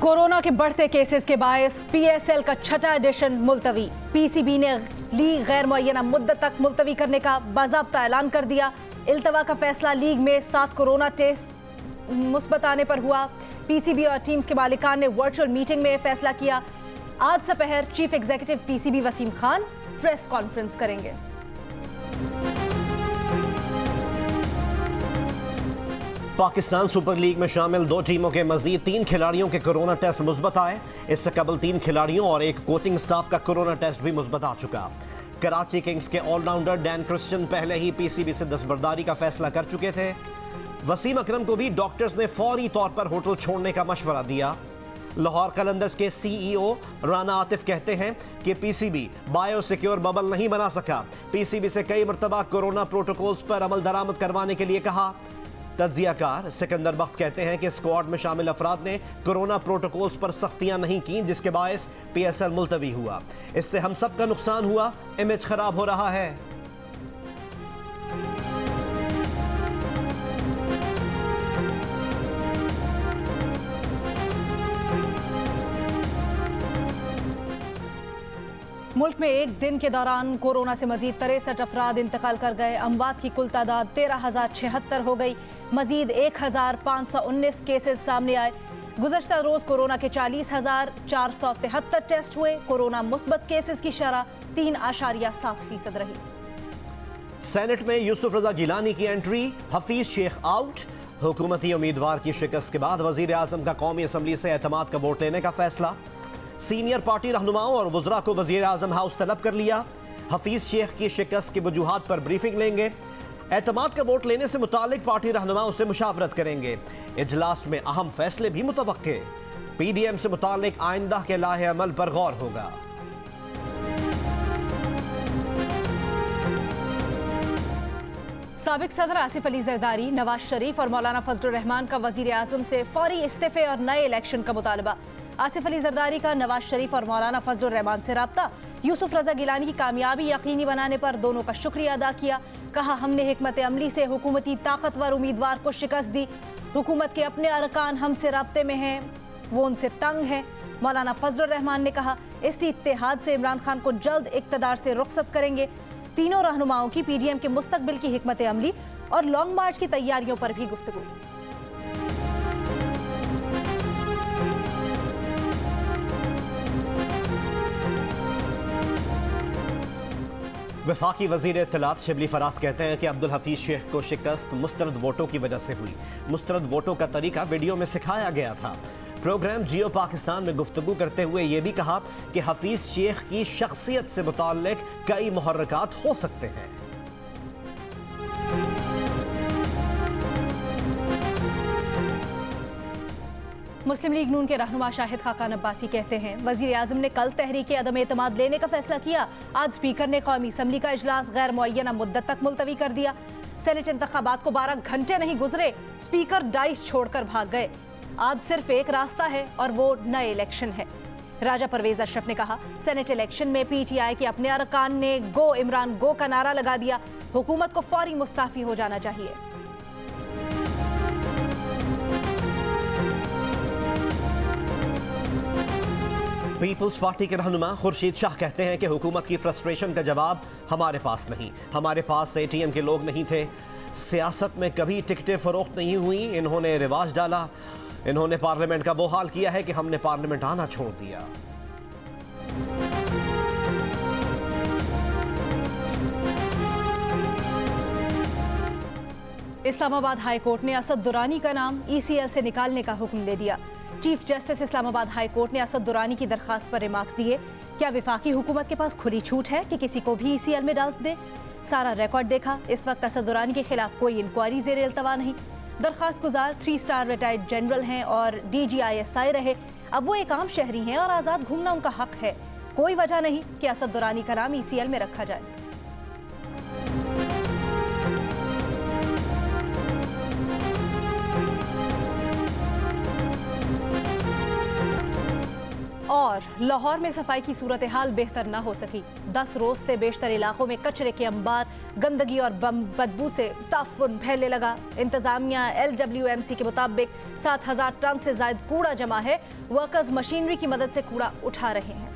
Corona के बढ़ते cases के बायस पीएसएल का छठा एडिशन मुलतवी। पीसीबी ने लीग गैर मुअय्यना मुद्दत तक मुलतवी करने का बाज़ाब्ता ऐलान कर दिया। इल्तवा का फैसला लीग में 7 कोरोना टेस्ट मुस्बत आने पर हुआ। पीसीबी और टीम्स के मालिकान ने वर्चुअल मीटिंग में फैसला किया। आज दोपहर chief executive PCB Wasim Khan press conference करेंगे। पाकिस्तान सुपर लीग में शामिल 2 टीमों के मजीद 3 खिलाड़ियों के कोरोना टेस्ट मुस्बत आए। इससे कबल 3 खिलाड़ियों और एक कोचिंग स्टाफ का कोरोना टेस्ट भी मुस्बत आ चुका। कराची किंग्स के ऑलराउंडर डैन क्रिश्चियन पहले ही पीसीबी से दस्तबरदारी का फैसला कर चुके थे। वसीम अकरम को भी डॉक्टर्स ने फौरी तौर पर होटल छोड़ने का मशवरा दिया। लाहौर कलंदर्स के सीईओ राना आतिफ कहते हैं कि पीसीबी बायो सिक्योर बबल नहीं बना सका। पीसीबी से कई मरतबा कोरोना प्रोटोकॉल्स पर अमल दरामद करवाने के लिए कहा। तज्जियाकार सिकंदर बख्त कहते हैं कि स्क्वाड में शामिल अफराद ने कोरोना प्रोटोकॉल्स पर सख्तियां नहीं की, जिसके बायस पीएसएल मुलतवी हुआ। इससे हम सब का नुकसान हुआ, इमेज खराब हो रहा है। मुल्क में एक दिन के दौरान कोरोना से मजीद 63 अफराद इंतकाल कर गए। अमवात की कुल तादाद 13,076 हो गई। मजीद 1,519 केसेस सामने आए। गुज़श्ता रोज कोरोना के 40,473 टेस्ट हुए। कोरोना मुस्बत केसेस की शरह 3.7% रही। सेनेट में यूसुफ रजा गिलानी की एंट्री, हफीज शेख आउट। हुकूमती उम्मीदवार की शिकस्त के बाद वजीर आजम का कौमी असम्बली से एतमाद का वोट लेने का फैसला। सीनियर पार्टी रहनुमाओं और वज़रा को वज़ीर आज़म हाउस तलब कर लिया। हफीज शेख की शिकस्त की वजूहात पर ब्रीफिंग लेंगे। एतमाद का वोट लेने से मुतालिक पार्टी रहनुमाओं से मुशावरत करेंगे। इजलास में अहम फैसले भी मुतवक्के। पीडीएम से मुतालिक आइंदा के लाहे अमल पर गौर होगा। साबिक सदर आसिफ अली जरदारी, नवाज शरीफ और मौलाना फजलुर रहमान का वज़ीर आज़म से फौरी इस्तीफे और नए इलेक्शन का मुतालबा। आसिफ अली जरदारी का नवाज शरीफ और मौलाना फजलुर रहमान से राब्ता। यूसुफ रजा गिलानी की कामयाबी यकीनी बनाने पर दोनों का शुक्रिया अदा किया। कहा, हमने हिकमत अमली से हुकूमती ताकतवर उम्मीदवार को शिकस्त दी। हुकूमत के अपने अरकान हमसे राब्ते में हैं, वो उनसे तंग हैं। मौलाना फजलुर रहमान ने कहा, इसी इत्तेहाद से इमरान खान को जल्द इक़्तिदार से रुखसत करेंगे। तीनों रहनुमाओं की पीडीएम के मुस्तकबिल की हिकमत अमली और लॉन्ग मार्च की तैयारियों पर भी गुफ्तगू। वफाकी वज़ीर इत्तलात शिबली फराज कहते हैं कि अब्दुल हफीज शेख को शिकस्त मुस्तरद वोटों की वजह से हुई। मुस्तरद वोटों का तरीका वीडियो में सिखाया गया था। प्रोग्राम जियो पाकिस्तान में गुफ्तगू करते हुए ये भी कहा कि हफीज शेख की शख्सियत से मुताल्लिक कई मुहर्रकात हो सकते हैं। मुस्लिम लीग नून के रहनुमा शाहिद खाकान अब्बासी कहते हैं, वजीर आजम ने कल तहरीक अदम एतमाद लेने का फैसला किया। आज स्पीकर ने कौमी असम्बली का इजलास गैर मुअय्यना मुद्दत तक मुलतवी कर दिया। सेनेट इंतखाबात को 12 घंटे नहीं गुजरे, स्पीकर डाइस छोड़कर भाग गए। आज सिर्फ एक रास्ता है और वो नए इलेक्शन है। राजा परवेज अशरफ ने कहा, सेनेट इलेक्शन में पीटीआई के अपने अरकान ने गो इमरान गो का नारा लगा दिया। हुकूमत को फौरी मुस्ताफी हो जाना चाहिए। पीपल्स पार्टी के रहनुमा खुर्शीद शाह कहते हैं कि हुकूमत की फ्रस्ट्रेशन का जवाब हमारे पास नहीं। हमारे पास एटीएम के लोग नहीं थे। सियासत में कभी टिकटें फरोख्त नहीं हुई। इन्होंने रिवाज डाला। इन्होंने पार्लियामेंट का वो हाल किया है कि हमने पार्लियामेंट आना छोड़ दिया। इस्लामाबाद हाई कोर्ट ने असद दुरानी का नाम ईसीएल से निकालने का हुक्म दे दिया। Chief justice Islamabad high court ने असद दुरानी की दरखास्त पर रिमार्क्स दिए। क्या विफाकी हुकूमत के पास खुली छूट है कि किसी को भी ईसीएल में डाल दे? सारा रिकॉर्ड देखा। इस वक्त असद दुरानी के खिलाफ कोई इंक्वायरी ज़ेर इल्तवा नहीं। दरखास्त गुजार 3 स्टार रिटायर्ड जनरल हैं और DGISI रहे। अब वो एक आम शहरी हैं और आज़ाद घूमना उनका हक है। कोई वजह नहीं कि असद दुरानी का नाम ईसीएल में रखा जाए। और और लाहौर में सफाई की सूरत हाल बेहतर न हो सकी। 10 रोज से बेशतर इलाकों में कचरे के अंबार, गंदगी और बदबू से ताफुन फैलने लगा। इंतजामिया LWMC के मुताबिक 7000 टन से ज्यादा कूड़ा जमा है। वर्कर्स मशीनरी की मदद से कूड़ा उठा रहे हैं।